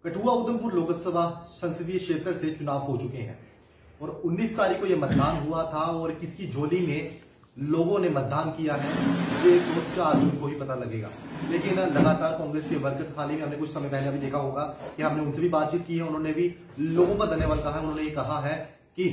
कठुआ उधमपुर लोकसभा संसदीय क्षेत्र से चुनाव हो चुके हैं और 19 तारीख को यह मतदान हुआ था और किसकी झोली में लोगों ने मतदान किया है ये तो 4 जून को ही पता लगेगा। लेकिन लगातार कांग्रेस के वर्कर, हाल ही में हमने कुछ समय पहले अभी देखा होगा कि हमने उनसे भी बातचीत की है, उन्होंने भी लोगों का धन्यवाद कहा है। उन्होंने ये कहा है कि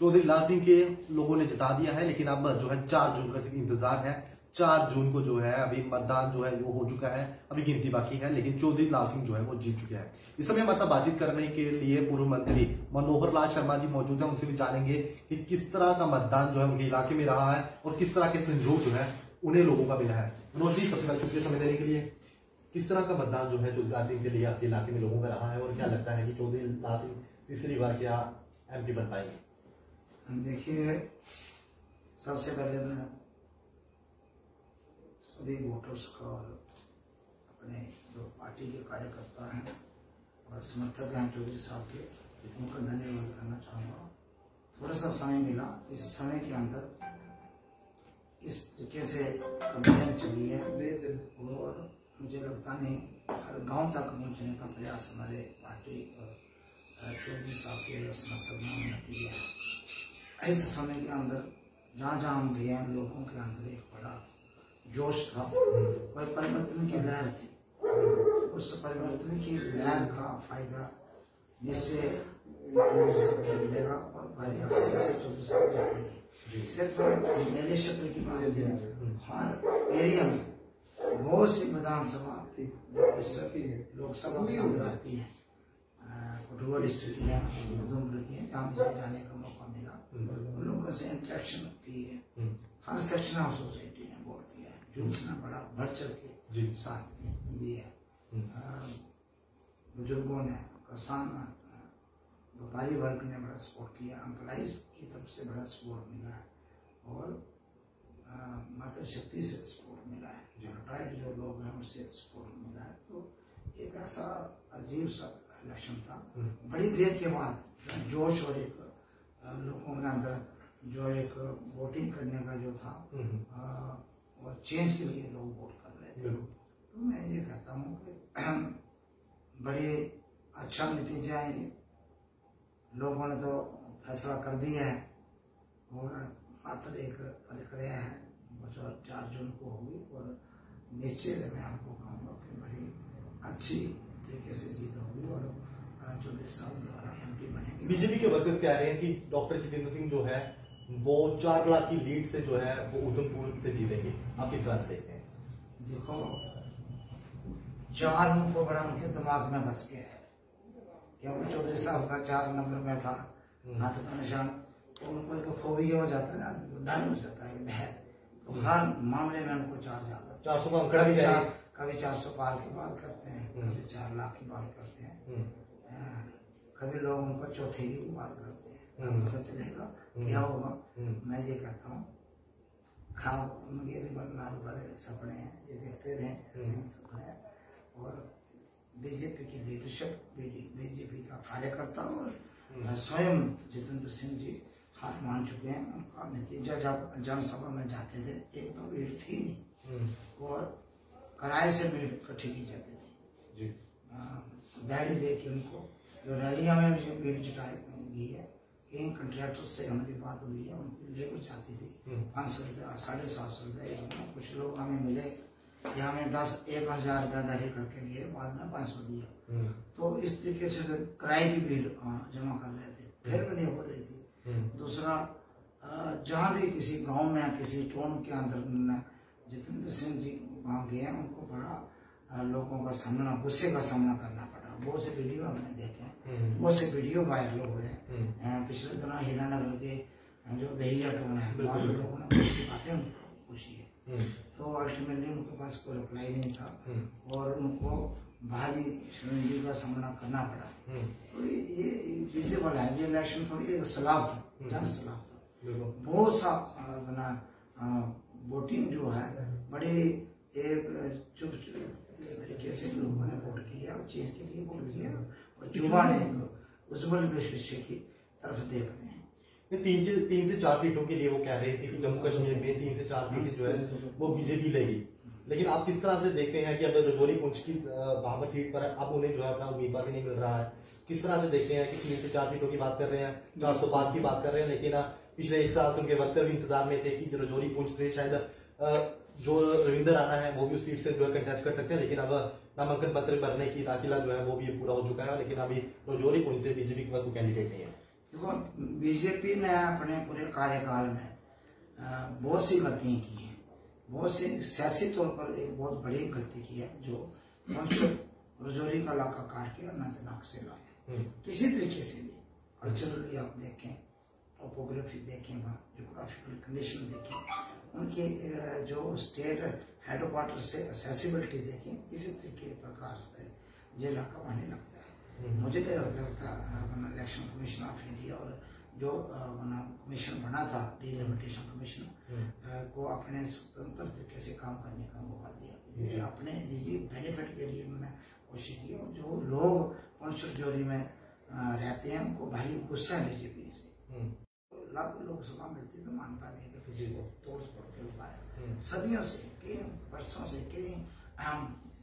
चौधरी लाल सिंह के लोगों ने जिता दिया है, लेकिन अब जो है 4 जून का सिर्फ इंतजार है। 4 जून को जो है अभी मतदान जो है वो हो चुका है, अभी गिनती बाकी है, लेकिन चौधरी लाल सिंह जो है वो जीत चुके हैं। इस समय हमारे साथ बातचीत करने के लिए पूर्व मंत्री मनोहर लाल शर्मा जी मौजूद हैं। उनसे भी जानेंगे कि किस तरह का मतदान जो है उनके इलाके में रहा है और किस तरह के संजोग जो है उन्हें लोगों का मिला है। मनोहर जी, सबसे पहले शुक्रिया समय देने के लिए। किस तरह का मतदान जो है चौधरी लाल सिंह के लिए आपके इलाके में लोगों का रहा है और क्या लगता है कि चौधरी लाल सिंह तीसरी बार क्या MP बन पाएंगे? देखिए, सबसे पहले मैं सभी वोटर्स का और अपने जो पार्टी के कार्यकर्ता हैं और समर्थक हैं चौधरी साहब के, उनका धन्यवाद करना चाहूँगा। थोड़ा सा समय मिला, इस समय के अंदर इस तरीके से कंपेन चली है और मुझे लगता नहीं हर गांव तक पहुँचने का प्रयास हमारे पार्टी और चौधरी साहब के समर्थक ने किया है। इस समय के अंदर जहाँ जहाँ हम गए हैं, लोगों के अंदर एक बड़ा जोश था, कोई परिवर्तन की लहर थी। उस परिवर्तन की लहर का फायदा निश्चय मिलेगा और भारी अक्सर से चौधरी साहब जीतेंगे। सिर्फ मेरे क्षेत्र की बात है, हर एरिया में बहुत सी विधानसभा लोकसभा में अंदर आती है, कठुआ डिस्ट्रिक्ट की है, उधमपुर की है, जहाँ मुझे जाने का मौका मिला, लोगों से इंटरेक्शन की है। हर सेक्शन ऑफ सोसाइटी ने वोट किया है, जो इतना बड़ा बढ़ चढ़ के साथ दिया है। बुजुर्गों ने, किसान, व्यापारी वर्ग ने बड़ा सपोर्ट किया, एम्प्लॉइज की तरफ से बड़ा सपोर्ट मिला है और मातृशक्ति से सपोर्ट मिला है, रिटायर्ड जो लोग हैं उनसे सपोर्ट मिला है। तो एक ऐसा अजीब सा इलेक्शन था, बड़ी देर के बाद जोश और एक लोगों के अंदर जो एक वोटिंग करने का जो था और चेंज के लिए लोग वोट कर रहे थे। तो मैं ये कहता हूँ कि बड़े अच्छा नतीजे आएंगे। लोगों ने तो फैसला कर दिया है और मात्र एक प्रक्रिया है जो 4 जून को होगी और निश्चय मैं आपको कहूँगा कि बड़ी अच्छी तरीके से जीत होगी और चौधरी साहब द्वारा MP बनेंगे। बीजेपी के वर्कर्स कह रहे हैं कि डॉक्टर जितेंद्र सिंह जो है वो 4 लाख की लीड से जो है वो उधमपुर से जीतेंगे। आप किस तरह से देखते हैं? देखो, 4 उनको बड़ा उनके दिमाग में बस गया है, क्योंकि चौधरी साहब का 4 नंबर में था हाथ का निशान, तो उनको एक फोबिया हो जाता है ना, डर हो जाता है भय। तो हर मामले में उनको 4 ज्यादा, 400 का अंकड़ा भी है। कभी 400 पार की बात करते हैं, कभी 4 लाख की बात करते हैं, कभी लोग उनको चौथी की बात करते हैं। पता चलेगा क्या होगा। मैं ये कहता हूँ, खाओ मेरे बड़े सपने हैं, ये देखते रहे सपने हैं। और बीजेपी की लीडरशिप, बीजेपी का कार्यकर्ता और स्वयं जितेंद्र सिंह जी हार मान चुके हैं। उनका नतीजा जब जनसभा में जाते थे, एक तो भीड़ थी नहीं और किराए से भीड़ इकट्ठी की जाती थी। दिहाड़ी दे के उनको जो रैलियां में भीड़ जुटाई गई है, कई कंट्रैक्टर से हमारी बात हुई है, उनकी लेबर जाती थी 500 रुपया, 750 रुपया। कुछ लोग हमें मिले कि हमें 10-1000 रुपया दिहाड़ी करके गए, बाद में 500 दिया। तो इस तरीके से किराए की भीड़ जमा कर रहे थे, फिर भी नहीं हो रही थी। दूसरा, जहाँ भी किसी गांव में किसी टाउन के अंदर जितेंद्र सिंह जी वहाँ गए, उनको बड़ा लोगों का सामना, गुस्से का सामना करना पड़ा। बहुत से वीडियो हमने देखे हैं, बहुत से वीडियो वायरल हो रहे हैं। पिछले दिनों हीरानगर के जो बेहिया टाउन है, वहाँ लोगों ने बहुत सी बातें पूछी है, तो अल्टीमेटली उनके पास कोई रिप्लाई नहीं था और उनको भारी शर्मिंदगी का सामना करना पड़ा। तो ये विजिबल है, ये इलेक्शन थोड़ी एक सलाह था, जन सलाह था। बहुत सा वोटिंग जो है बड़ी एक चुप तरीके से लोगों ने वोट किया और चीज के लिए वोट किया और युवा ने उज्जवल भविष्य की तरफ देख रहे हैं। 3 से 4 सीटों के लिए वो कह रहे थे कि जम्मू कश्मीर में 3 से 4 सीटें जो है वो बीजेपी लेगी। लेकिन आप किस तरह से देखते हैं कि अब रजौरी पुंछ की वहां पर सीट पर अब उन्हें जो है अपना उम्मीदवार भी नहीं मिल रहा है, किस तरह से देखते हैं कि 3 से 4 सीटों की बात कर रहे हैं, 400 पार की बात कर रहे हैं, लेकिन पिछले 1 साल से उनके वर्कर भी इंतजार में थे कि रजौरी पुंछ से शायद जो रविंद्र राणा है वो भी उस सीट से जो है कंटेस्ट कर सकते हैं, लेकिन अब नामांकन पत्र भरने की दाखिला जो है वो भी पूरा हो चुका है, लेकिन अभी रजौरी पुंछ से बीजेपी के पास कोई कैंडिडेट नहीं है। देखो, बीजेपी ने अपने पूरे कार्यकाल में बहुत सी गलतियां की हैं, बहुत सी सियासी तौर पर एक बहुत बड़ी गलती की है, जो रजौरी का इलाका काट के अनंतनाग से लाए। किसी तरीके से भी कल्चरली आप देखें, टोपोग्राफी देखें, वहाँ जोग्राफिकल कंडीशन देखें, उनकी जो स्टेट हेडक्वार्टर से एक्सेसिबिलिटी देखें, किसी तरीके प्रकार से ये इलाका वहाँ लगता है। मुझे नहीं लगता इलेक्शन कमीशन ऑफ इंडिया और जो कमीशन बना था डिलिमिटेशन कमीशन को अपने स्वतंत्र तरीके से काम करने का मौका दिया। ये अपने निजी बेनिफिट के लिए उन्होंने कोशिश की, और जो लोग पुंछ रजौरी में रहते हैं उनको भारी गुस्सा है बीजेपी से। लाख लोकसभा मिलती तो मानता नहीं कि किसी को तोड़ फोड़ के पाया। सदियों से, कई वर्षों से, कई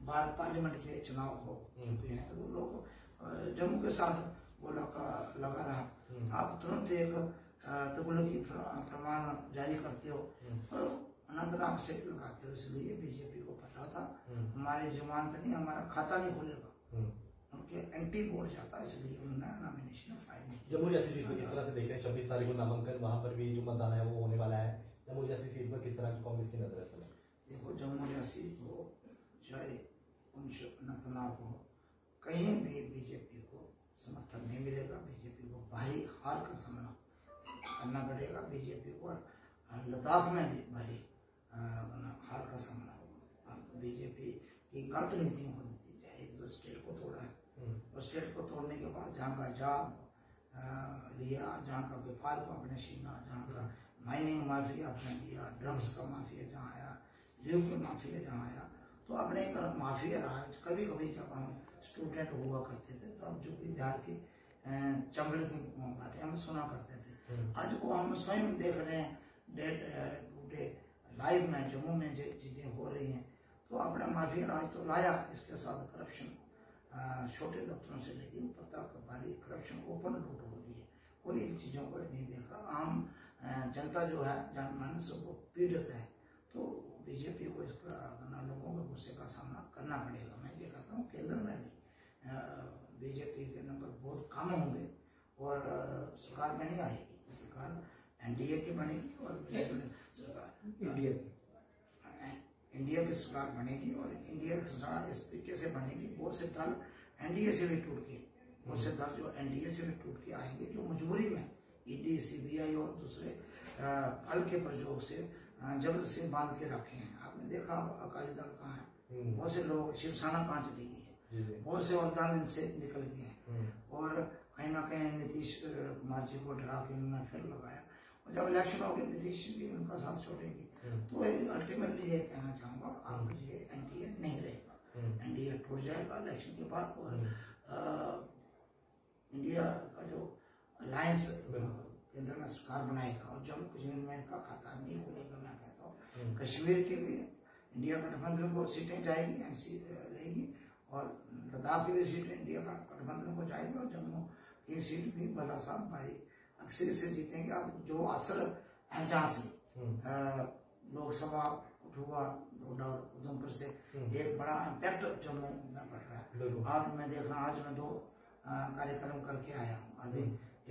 बार पार्लियामेंट के चुनाव हो चुके हैं, तो लोग जम्मू के साथ वो लगा रहा। आप तुरंत एक तगलकी प्रमाण जारी करते हो और अनंतनाग से लगाते हो, इसलिए बीजेपी को पता था हमारी जमानत नहीं, हमारा खाता नहीं खुलेगा, उनके एंटी वोट जाता, इसलिए उन्होंने नॉमिनेशन फाइल नहीं। जम्मू जैसी सीट पर किस तरह से देखते हैं? 26 तारीख को नामांकन, वहां पर भी जो मतदान है वो होने वाला है। जम्मू जैसी सीट पर किस तरह की कांग्रेस की नजर है सर? देखो, जम्मू जैसी हो चाहे पुंछ अनंतनाग हो, कहीं भी बीजेपी को समर्थन नहीं मिलेगा। बीजेपी को भारी हार का सामना करना पड़ेगा। बीजेपी को लद्दाख में भी भारी हार का सामना होगा। बीजेपी की गलत नीतियों को नतीजा है। 1-2 स्टेट को तोड़ा है, और स्टेट को तोड़ने के बाद जहाँ का जॉब लिया, जहाँ का व्यापार को अपने छीना, जहाँ का माइनिंग माफिया अपने दिया, ड्रग्स का माफिया जहाँ आया, लीव का माफिया जहाँ आया, तो अपने एक माफिया रहा। कभी कभी जब हम स्टूडेंट हुआ करते थे तो अब जो बिहार की चंबल की बातें हम सुना करते थे, आज को हम स्वयं देख रहे हैं डे टू डे लाइव में जम्मू में जो चीजें हो रही हैं। तो अपना माफिया राज तो लाया, इसके साथ करप्शन छोटे दफ्तरों से लेके ऊपर तक भारी करप्शन ओपन लूट हो रही है। कोई इन चीजों को नहीं देख रहा। आम जनता जो है, जनमानस वो पीड़ित है, तो बीजेपी को इसका लोगों के गुस्से का सामना करना पड़ेगा। मैं ये कहता हूँ केंद्र में भी बीजेपी के नंबर बहुत कम होंगे और सरकार में नहीं आएगी। सरकार एनडीए की बनेगी और इंडिया की सरकार बनेगी, और इंडिया की सरकार इस तरीके से बनेगी, बहुत से दल एनडीए से भी टूट के, बहुत से दल जो एनडीए से भी टूट के आएंगे, जो मजबूरी में ईडी, सीबीआई और दूसरे बल के प्रयोग से जबरदस्त से बांध के रखे हैं। आपने देखा अकाली दल कहाँ है, बहुत से लोग, शिवसेना कहाँ चली गई है, बहुत से और दल इनसे निकल गए हैं, और कहीं ना कहीं नीतीश कुमार जी को डरा के उन्होंने फिर लगाया, और जब इलेक्शन होगी नीतीश भी उनका साथ छोड़ेगी। तो अल्टीमेटली ये कहना चाहूंगा, अब ये एनडीए नहीं रहेगा, एनडीए टूट जाएगा इलेक्शन के बाद, और इंडिया का जो अलायंस केंद्र में सरकार बनाएगा, और जम्मू कश्मीर में इनका खाता नहीं खुलेगा। मैं कहता हूँ कश्मीर के भी इंडिया गठबंधन को सीटें जाएगी, एनसी लेगी, और लद्दाख की भी सीटें इंडिया का गठबंधन को जाएगी, और जम्मू की सीट भी भला साहब भाई अक्सर से जीतेंगे। अब जो असर है जहाँ से लोकसभा हुआ उधमपुर से एक बड़ा इम्पैक्ट जम्मू में पड़ रहा है। आज मैं देख रहा हूँ, आज मैं 2 कार्यक्रम करके आया हूँ। अभी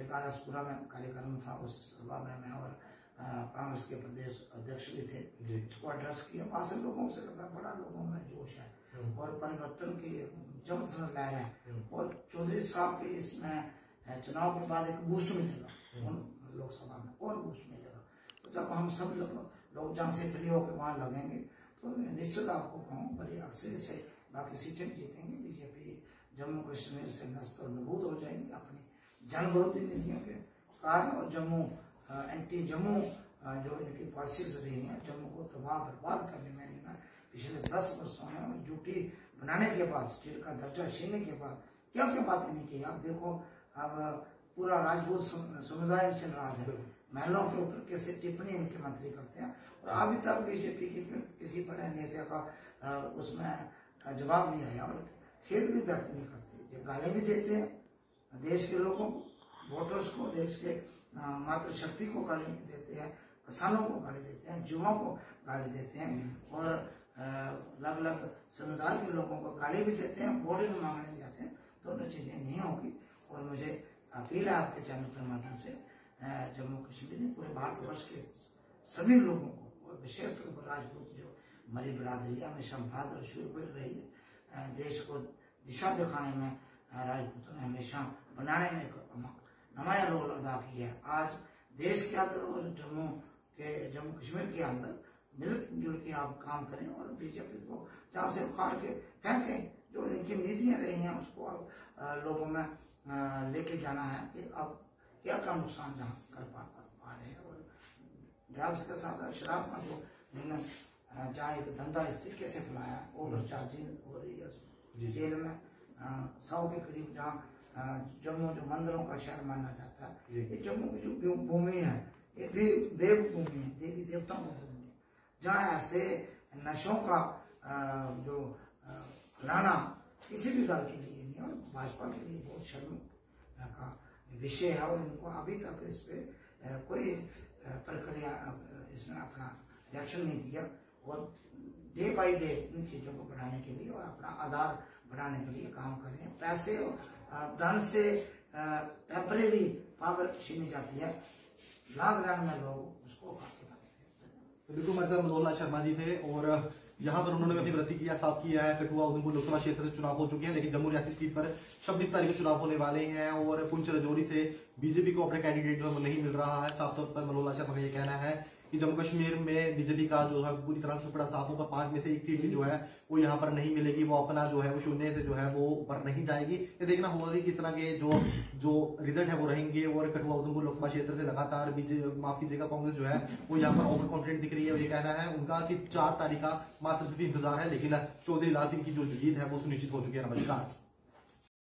एक आरसपुरा में कार्यक्रम था, उस सभा में मैं और कांग्रेस के प्रदेश अध्यक्ष भी थे, उसको एड्रेस किया। वहां से लोगों से लगा बड़ा लोगों में जोश है और परिवर्तन की जबरदस्त लहर है, और चौधरी साहब के इसमें चुनाव के बाद एक बूस्ट मिलेगा उन लोकसभा में, और बूस्ट मिलेगा। तो जब हम सब लोग जहाँ से फ्री होकर वहाँ लगेंगे, तो निश्चित आपको कहूँ बड़ी अक्सर से बाकी सीटें जीतेंगे। बीजेपी जम्मू कश्मीर से नस्त और नबूद हो जाएंगी अपनी जन विरोधी नीतियों के कारण, और जम्मू एंटी जम्मू जो इनकी पॉलिसीज रही हैं, जम्मू को तबाह बर्बाद करने में इन्होंने पिछले 10 वर्षों में, और ड्यूटी बनाने के बाद, स्टेट का दर्जा छीनने के बाद क्या क्या बातें नहीं की। आप देखो, अब पूरा राजपूत समुदाय चल रहा है महिलाओं के ऊपर कैसे टिप्पणी इनके मंत्री करते हैं, और अभी तक बीजेपी के किसी बड़े नेता का उसमें जवाब नहीं आया, और खेद भी व्यक्त नहीं करते। ये गाली भी देते हैं देश के लोगों को, वोटर्स को, देश के मातृशक्ति को गाली देते हैं, किसानों को गाली देते हैं, युवाओं को गाली देते हैं, और अलग अलग समुदाय के लोगों को गाली भी देते हैं, वोट भी मांगने जाते हैं। दोनों चीजें नहीं होगी। और मुझे अपील है आपके चैनल के माध्यम से जम्मू कश्मीर में पूरे भारतवर्ष के सभी लोगों को, और विशेष तौर पर राजपूत जो हमारी बिरादरी हमेशा बहादुर शूरवीर रही है, देश को दिशा दिखाने में राजपूतों ने हमेशा बनाने में एक नुमाया रोल अदा किया है। आज देश के अंदर और जम्मू कश्मीर के अंदर मिलजुल के आप काम करें, और बीजेपी को जहाँ से उखाड़ के फेंकें। जो इनकी नीतियां रही हैं उसको अब लोगों में लेके जाना है कि अब क्या क्या नुकसान जहाँ कर पा रहे हैं, और ड्रग्स के साथ शराब का जो जहाँ एक धंधा इस तरीके से फैलाया, ओवर चार्जिंग हो रही है सेल में 100 के करीब, जहाँ जम्मू जो मंदिरों का शहर माना जाता है, ये जम्मू की जो भूमि है ये देव भूमि है, देवी देवताओं की भूमि है, जहाँ ऐसे नशों का जो फैलाना किसी भी दल के लिए नहीं, और भाजपा के लिए बहुत शर्म का विषय है, और उनको अभी तक इस पे कोई प्रक्रिया इसमें अपना रिएक्शन नहीं दिया। और डे बाई डे इन चीजों को बढ़ाने के लिए और अपना आधार बढ़ाने के लिए काम कर रहे हैं। पैसे और धन से टेम्परेरी पावर छीनी जाती है, लाख में लोग उसको खाते हैं। तो बिल्कुल हमारे साथ मनोहर लाल शर्मा जी थे, और यहाँ पर उन्होंने अपनी प्रतिक्रिया साफ किया है। कठुआ उधमपुर लोकसभा क्षेत्र से चुनाव हो चुके हैं, लेकिन जम्मू रियासती सीट पर 26 तारीख को चुनाव होने वाले हैं, और पुंछ राजौरी से बीजेपी को अपना कैंडिडेट जो है वो नहीं मिल रहा है। साफ तौर पर मनोहर लाल शर्मा का ये कहना है कि जम्मू कश्मीर में बीजेपी का जो है पूरी तरह से टुकड़ा साफ होगा। 5 में से 1 सीट जो है वो यहाँ पर नहीं मिलेगी, वो अपना जो है वो शून्य से जो है वो ऊपर नहीं जाएगी। ये देखना होगा कि किस तरह के जो रिजल्ट है वो रहेंगे। और कठुआ उधमपुर लोकसभा क्षेत्र से लगातार माफ कीजिएगा कांग्रेस जो है वो यहाँ पर ओवर कॉन्फिडेंट दिख रही है। और ये कहना है उनका कि 4 तारीख का मात्र सिर्फ इंतजार है, लेकिन चौधरी लाल सिंह की जो जीत है वो सुनिश्चित हो चुकी है। नमस्कार।